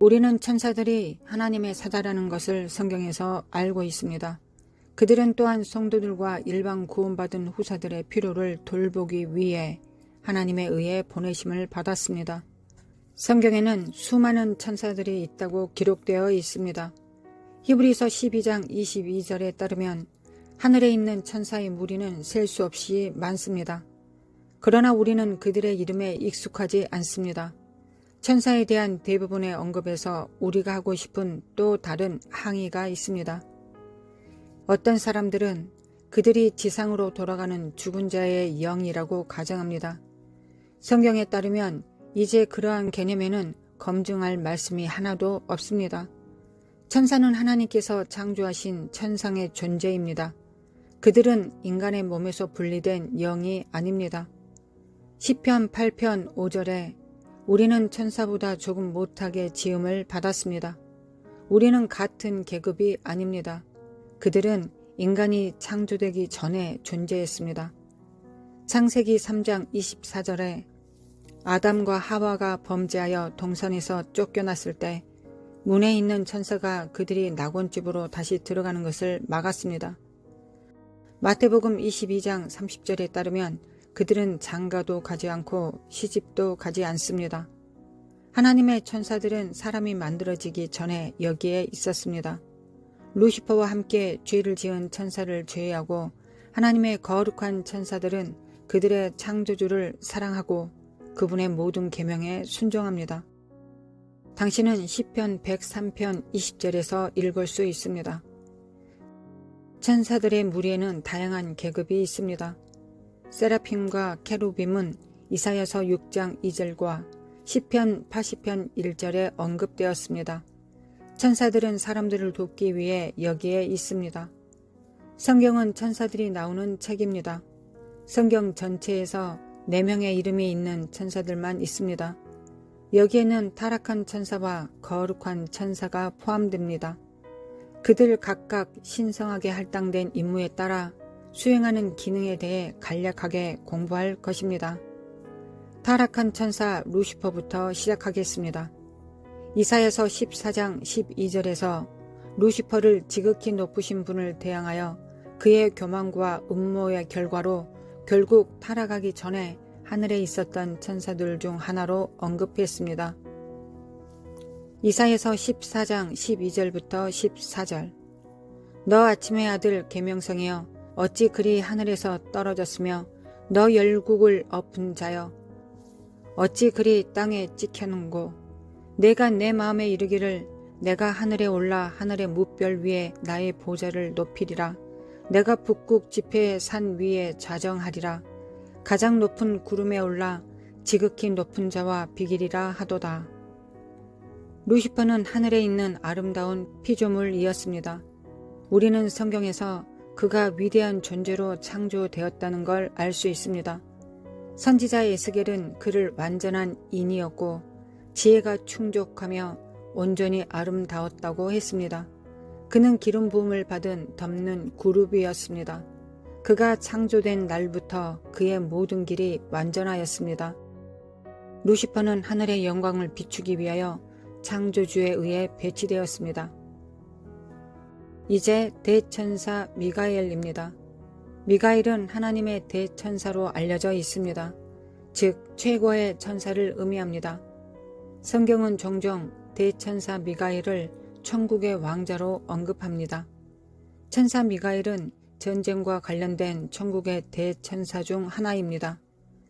우리는 천사들이 하나님의 사자라는 것을 성경에서 알고 있습니다. 그들은 또한 성도들과 일반 구원받은 후사들의 필요를 돌보기 위해 하나님에 의해 보내심을 받았습니다. 성경에는 수많은 천사들이 있다고 기록되어 있습니다. 히브리서 12장 22절에 따르면 하늘에 있는 천사의 무리는 셀 수 없이 많습니다. 그러나 우리는 그들의 이름에 익숙하지 않습니다. 천사에 대한 대부분의 언급에서 우리가 하고 싶은 또 다른 항의가 있습니다. 어떤 사람들은 그들이 지상으로 돌아가는 죽은 자의 영이라고 가정합니다. 성경에 따르면 이제 그러한 개념에는 검증할 말씀이 하나도 없습니다. 천사는 하나님께서 창조하신 천상의 존재입니다. 그들은 인간의 몸에서 분리된 영이 아닙니다. 시편 8편 5절에 우리는 천사보다 조금 못하게 지음을 받았습니다. 우리는 같은 계급이 아닙니다. 그들은 인간이 창조되기 전에 존재했습니다. 창세기 3장 24절에 아담과 하와가 범죄하여 동산에서 쫓겨났을 때 문에 있는 천사가 그들이 낙원집으로 다시 들어가는 것을 막았습니다. 마태복음 22장 30절에 따르면 그들은 장가도 가지 않고 시집도 가지 않습니다. 하나님의 천사들은 사람이 만들어지기 전에 여기에 있었습니다. 루시퍼와 함께 죄를 지은 천사를 제외하고 하나님의 거룩한 천사들은 그들의 창조주를 사랑하고 그분의 모든 계명에 순종합니다. 당신은 시편 103편 20절에서 읽을 수 있습니다. 천사들의 무리에는 다양한 계급이 있습니다. 세라핌과 케루빔은 이사야서 6장 2절과 시편 80편 1절에 언급되었습니다. 천사들은 사람들을 돕기 위해 여기에 있습니다. 성경은 천사들이 나오는 책입니다. 성경 전체에서 4명의 이름이 있는 천사들만 있습니다. 여기에는 타락한 천사와 거룩한 천사가 포함됩니다. 그들 각각 신성하게 할당된 임무에 따라 수행하는 기능에 대해 간략하게 공부할 것입니다. 타락한 천사 루시퍼부터 시작하겠습니다. 이사야서 14장 12절에서 루시퍼를 지극히 높으신 분을 대항하여 그의 교만과 음모의 결과로 결국 타락하기 전에 하늘에 있었던 천사들 중 하나로 언급했습니다. 이사야서 14장 12절부터 14절 너 아침의 아들 계명성이여 어찌 그리 하늘에서 떨어졌으며 너 열국을 엎은 자여 어찌 그리 땅에 찍혀는고 내가 내 마음에 이르기를 내가 하늘에 올라 하늘의 무별 위에 나의 보좌를 높이리라 내가 북극 지폐의 산 위에 좌정하리라 가장 높은 구름에 올라 지극히 높은 자와 비기리라 하도다. 루시퍼는 하늘에 있는 아름다운 피조물이었습니다. 우리는 성경에서 그가 위대한 존재로 창조되었다는 걸 알 수 있습니다. 선지자 에스겔은 그를 완전한 인이었고 지혜가 충족하며 온전히 아름다웠다고 했습니다. 그는 기름 부음을 받은 덮는 그룹이었습니다. 그가 창조된 날부터 그의 모든 길이 완전하였습니다. 루시퍼는 하늘의 영광을 비추기 위하여 창조주에 의해 배치되었습니다. 이제 대천사 미가엘입니다. 미가엘은 하나님의 대천사로 알려져 있습니다. 즉 최고의 천사를 의미합니다. 성경은 종종 대천사 미가엘을 천국의 왕자로 언급합니다. 천사 미가엘은 전쟁과 관련된 천국의 대천사 중 하나입니다.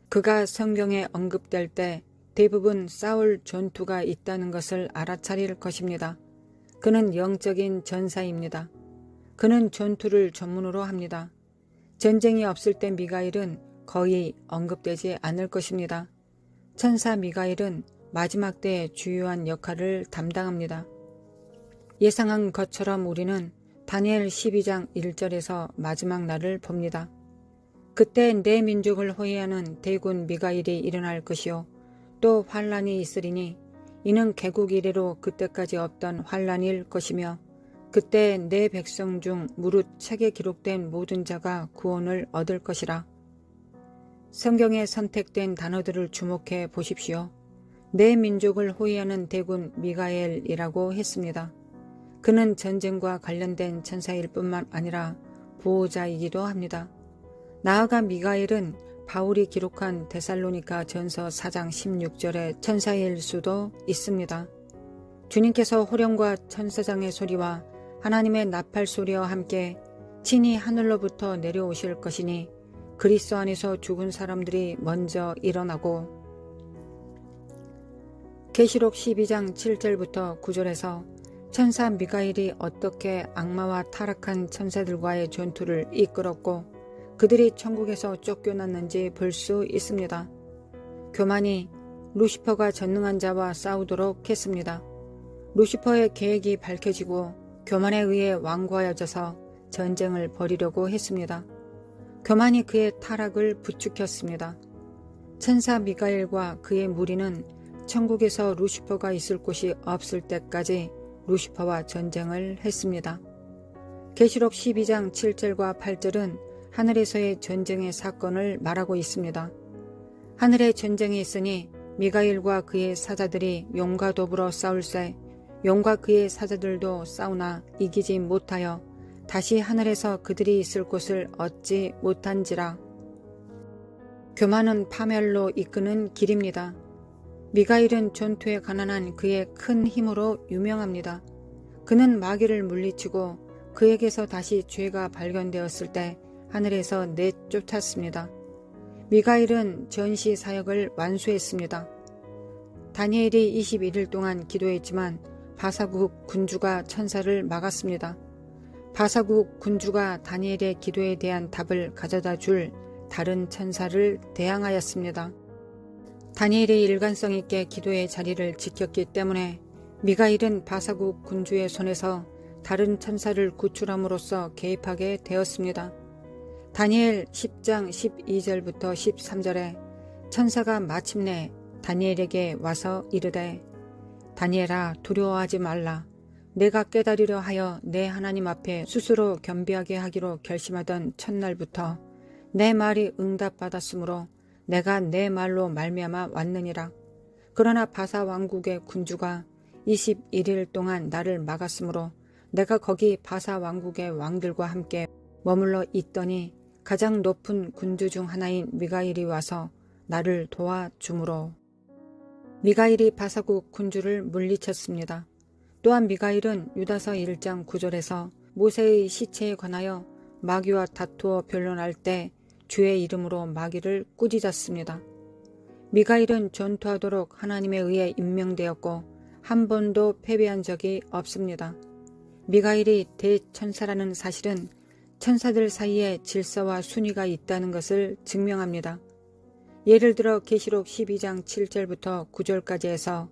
그가 성경에 언급될 때 대부분 싸울 전투가 있다는 것을 알아차릴 것입니다. 그는 영적인 전사입니다. 그는 전투를 전문으로 합니다. 전쟁이 없을 때 미가엘은 거의 언급되지 않을 것입니다. 천사 미가엘은 마지막 때의 주요한 역할을 담당합니다. 예상한 것처럼 우리는 다니엘 12장 1절에서 마지막 날을 봅니다. 그때 내 민족을 호위하는 대군 미가엘이 일어날 것이요 또 환란이 있으리니 이는 개국 이래로 그때까지 없던 환란일 것이며 그때 내 백성 중 무릇 책에 기록된 모든 자가 구원을 얻을 것이라. 성경에 선택된 단어들을 주목해 보십시오. 내 민족을 호위하는 대군 미가엘이라고 했습니다. 그는 전쟁과 관련된 천사일 뿐만 아니라 보호자이기도 합니다. 나아가 미가엘은 바울이 기록한 데살로니가 전서 4장 16절의 천사일 수도 있습니다. 주님께서 호령과 천사장의 소리와 하나님의 나팔 소리와 함께 친히 하늘로부터 내려오실 것이니 그리스도 안에서 죽은 사람들이 먼저 일어나고, 계시록 12장 7절부터 9절에서 천사 미가엘이 어떻게 악마와 타락한 천사들과의 전투를 이끌었고 그들이 천국에서 쫓겨났는지 볼 수 있습니다. 교만이 루시퍼가 전능한 자와 싸우도록 했습니다. 루시퍼의 계획이 밝혀지고 교만에 의해 완고하여져서 전쟁을 벌이려고 했습니다. 교만이 그의 타락을 부추겼습니다. 천사 미가엘과 그의 무리는 천국에서 루시퍼가 있을 곳이 없을 때까지 루시퍼와 전쟁을 했습니다. 계시록 12장 7절과 8절은 하늘에서의 전쟁의 사건을 말하고 있습니다. 하늘에 전쟁이 있으니 미가엘과 그의 사자들이 용과 더불어 싸울세 용과 그의 사자들도 싸우나 이기지 못하여 다시 하늘에서 그들이 있을 곳을 얻지 못한지라. 교만은 파멸로 이끄는 길입니다. 미가엘은 전투에 가난한 그의 큰 힘으로 유명합니다. 그는 마귀를 물리치고 그에게서 다시 죄가 발견되었을 때 하늘에서 내쫓았습니다. 미가엘은 전시 사역을 완수했습니다. 다니엘이 21일 동안 기도했지만 바사국 군주가 천사를 막았습니다. 바사국 군주가 다니엘의 기도에 대한 답을 가져다 줄 다른 천사를 대항하였습니다. 다니엘이 일관성 있게 기도의 자리를 지켰기 때문에 미가엘은 바사국 군주의 손에서 다른 천사를 구출함으로써 개입하게 되었습니다. 다니엘 10장 12절부터 13절에 천사가 마침내 다니엘에게 와서 이르되 다니엘아 두려워하지 말라. 내가 깨달으려 하여 내 하나님 앞에 스스로 겸비하게 하기로 결심하던 첫날부터 내 말이 응답받았으므로 내가 내 말로 말미암아 왔느니라. 그러나 바사 왕국의 군주가 21일 동안 나를 막았으므로 내가 거기 바사 왕국의 왕들과 함께 머물러 있더니 가장 높은 군주 중 하나인 미가엘이 와서 나를 도와주므로 미가엘이 바사국 군주를 물리쳤습니다. 또한 미가엘은 유다서 1장 9절에서 모세의 시체에 관하여 마귀와 다투어 변론할 때 주의 이름으로 마귀를 꾸짖었습니다. 미가엘은 전투하도록 하나님에 의해 임명되었고 한 번도 패배한 적이 없습니다. 미가엘이 대천사라는 사실은 천사들 사이에 질서와 순위가 있다는 것을 증명합니다. 예를 들어 계시록 12장 7절부터 9절까지 해서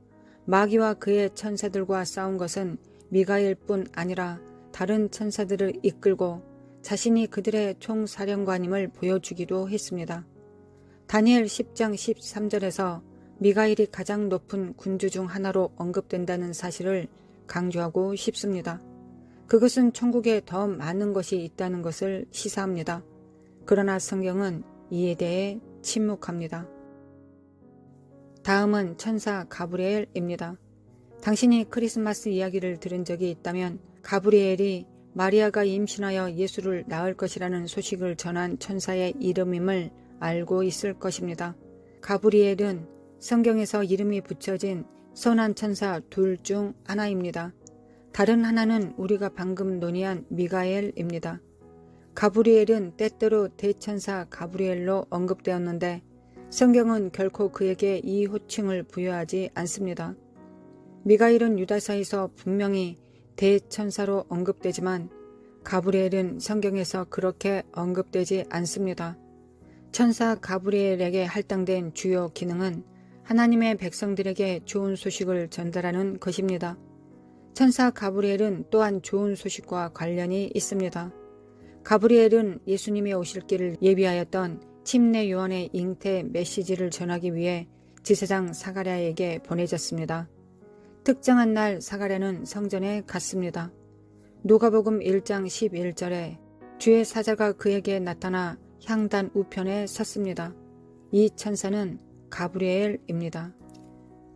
마귀와 그의 천사들과 싸운 것은 미가엘뿐 아니라 다른 천사들을 이끌고 자신이 그들의 총사령관임을 보여주기도 했습니다. 다니엘 10장 13절에서 미가엘이 가장 높은 군주 중 하나로 언급된다는 사실을 강조하고 싶습니다. 그것은 천국에 더 많은 것이 있다는 것을 시사합니다. 그러나 성경은 이에 대해 침묵합니다. 다음은 천사 가브리엘입니다. 당신이 크리스마스 이야기를 들은 적이 있다면 가브리엘이 마리아가 임신하여 예수를 낳을 것이라는 소식을 전한 천사의 이름임을 알고 있을 것입니다. 가브리엘은 성경에서 이름이 붙여진 선한 천사 둘 중 하나입니다. 다른 하나는 우리가 방금 논의한 미가엘입니다. 가브리엘은 때때로 대천사 가브리엘로 언급되었는데 성경은 결코 그에게 이 호칭을 부여하지 않습니다. 미가엘은 유다서에서 분명히 대천사로 언급되지만 가브리엘은 성경에서 그렇게 언급되지 않습니다. 천사 가브리엘에게 할당된 주요 기능은 하나님의 백성들에게 좋은 소식을 전달하는 것입니다. 천사 가브리엘은 또한 좋은 소식과 관련이 있습니다. 가브리엘은 예수님이 오실 길을 예비하였던 침례 요한의 잉태 메시지를 전하기 위해 지사장 사가랴에게 보내졌습니다. 특정한 날 사가랴는 성전에 갔습니다. 누가복음 1장 11절에 주의 사자가 그에게 나타나 향단 우편에 섰습니다. 이 천사는 가브리엘입니다.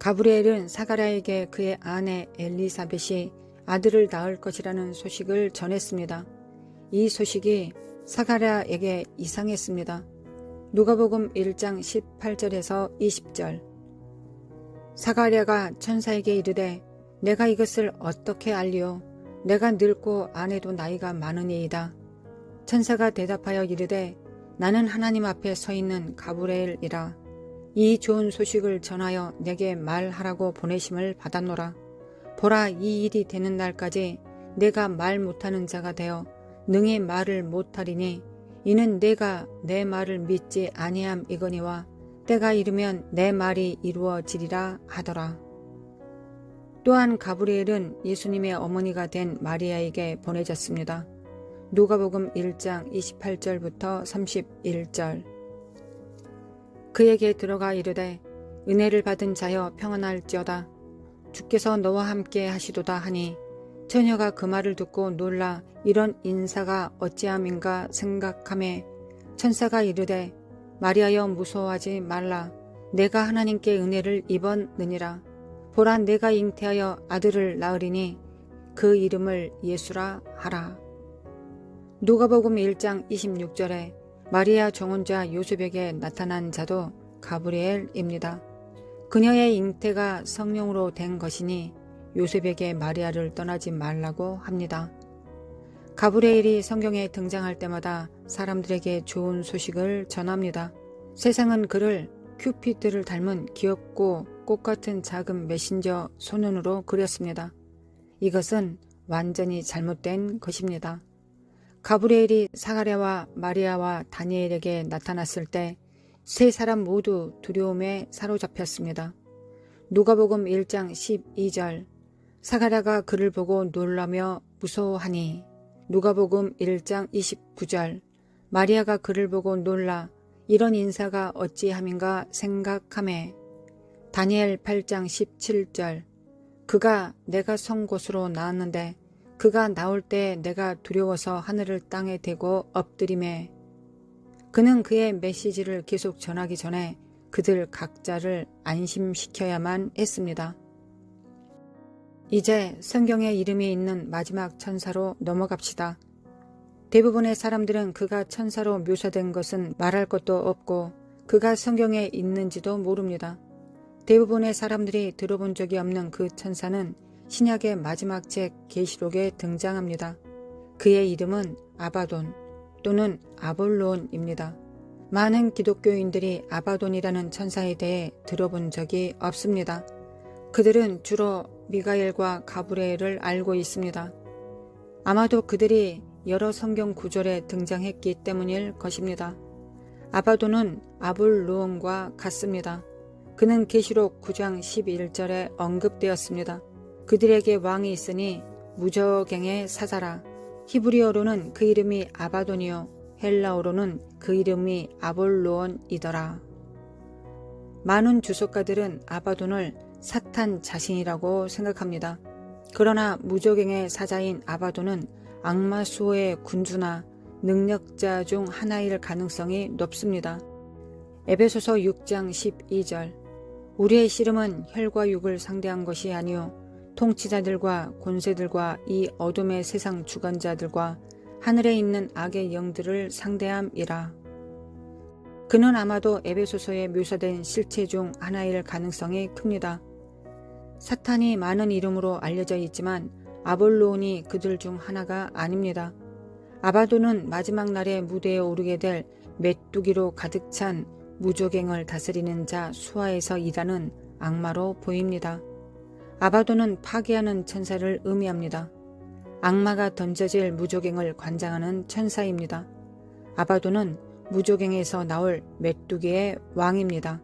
가브리엘은 사가랴에게 그의 아내 엘리사벳이 아들을 낳을 것이라는 소식을 전했습니다. 이 소식이 사가랴에게 이상했습니다. 누가복음 1장 18절에서 20절. 사가랴가 천사에게 이르되 내가 이것을 어떻게 알리오? 내가 늙고 아내도 나이가 많으니이다. 천사가 대답하여 이르되 나는 하나님 앞에 서 있는 가브리엘이라. 이 좋은 소식을 전하여 내게 말하라고 보내심을 받았노라. 보라, 이 일이 되는 날까지 내가 말 못하는 자가 되어 능히 말을 못하리니 이는 내가 내 말을 믿지 아니함이거니와 때가 이르면 내 말이 이루어지리라 하더라. 또한 가브리엘은 예수님의 어머니가 된 마리아에게 보내졌습니다. 누가복음 1장 28절부터 31절. 그에게 들어가 이르되 은혜를 받은 자여 평안할지어다. 주께서 너와 함께 하시도다 하니 처녀가 그 말을 듣고 놀라 이런 인사가 어찌함인가 생각하매 천사가 이르되 마리아여 무서워하지 말라. 내가 하나님께 은혜를 입었느니라. 보라, 내가 잉태하여 아들을 낳으리니 그 이름을 예수라 하라. 누가복음 1장 26절에 마리아 정혼자 요셉에게 나타난 자도 가브리엘입니다. 그녀의 잉태가 성령으로 된 것이니 요셉에게 마리아를 떠나지 말라고 합니다. 가브리엘이 성경에 등장할 때마다 사람들에게 좋은 소식을 전합니다. 세상은 그를 큐피드를 닮은 귀엽고 꽃같은 작은 메신저 소년으로 그렸습니다. 이것은 완전히 잘못된 것입니다. 가브리엘이 사가랴와 마리아와 다니엘에게 나타났을 때 세 사람 모두 두려움에 사로잡혔습니다. 누가복음 1장 12절. 사가랴가 그를 보고 놀라며 무서워하니. 누가복음 1장 29절. 마리아가 그를 보고 놀라 이런 인사가 어찌함인가 생각하매. 다니엘 8장 17절. 그가 내가 선 곳으로 나왔는데 그가 나올 때 내가 두려워서 하늘을 땅에 대고 엎드리매. 그는 그의 메시지를 계속 전하기 전에 그들 각자를 안심시켜야만 했습니다. 이제 성경에 이름이 있는 마지막 천사로 넘어갑시다. 대부분의 사람들은 그가 천사로 묘사된 것은 말할 것도 없고 그가 성경에 있는지도 모릅니다. 대부분의 사람들이 들어본 적이 없는 그 천사는 신약의 마지막 책 계시록에 등장합니다. 그의 이름은 아바돈 또는 아볼론입니다. 많은 기독교인들이 아바돈이라는 천사에 대해 들어본 적이 없습니다. 그들은 주로 미가엘과 가브리엘을 알고 있습니다. 아마도 그들이 여러 성경 구절에 등장했기 때문일 것입니다. 아바돈은 아볼론과 같습니다. 그는 계시록 9장 11절에 언급되었습니다. 그들에게 왕이 있으니 무저갱의 사자라. 히브리어로는 그 이름이 아바돈이요 헬라어로는 그 이름이 아볼론이더라. 많은 주석가들은 아바돈을 사탄 자신이라고 생각합니다. 그러나 무저갱의 사자인 아바돈은 악마 수호의 군주나 능력자 중 하나일 가능성이 높습니다. 에베소서 6장 12절. 우리의 씨름은 혈과 육을 상대한 것이 아니요 통치자들과 권세들과 이 어둠의 세상 주관자들과 하늘에 있는 악의 영들을 상대함이라. 그는 아마도 에베소서에 묘사된 실체 중 하나일 가능성이 큽니다. 사탄이 많은 이름으로 알려져 있지만 아볼론이 그들 중 하나가 아닙니다. 아바돈은 마지막 날에 무대에 오르게 될 메뚜기로 가득 찬 무조갱을 다스리는 자 수하에서 일하는 악마로 보입니다. 아바돈은 파괴하는 천사를 의미합니다. 악마가 던져질 무조갱을 관장하는 천사입니다. 아바돈은 무조갱에서 나올 메뚜기의 왕입니다.